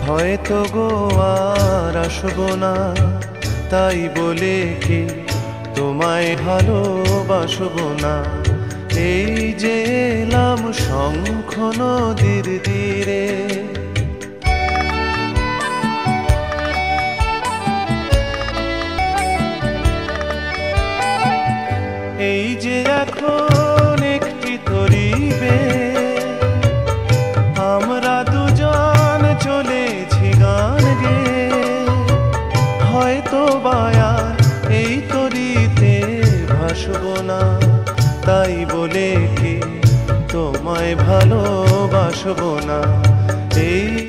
হয়তো গো আর আসবো না, তাই বলে কি তোমায় ভালোবাসবো না। এই যে এলাম শঙ্খ নদীর তীরে, এই যে এখন একটি তরিবে আমরা দুজন চলেছি গান গে। হয়তো বায়া এই তরিতে ভাসবো না, তাই বলে কি তোমায় ভালোবাসবো না। এই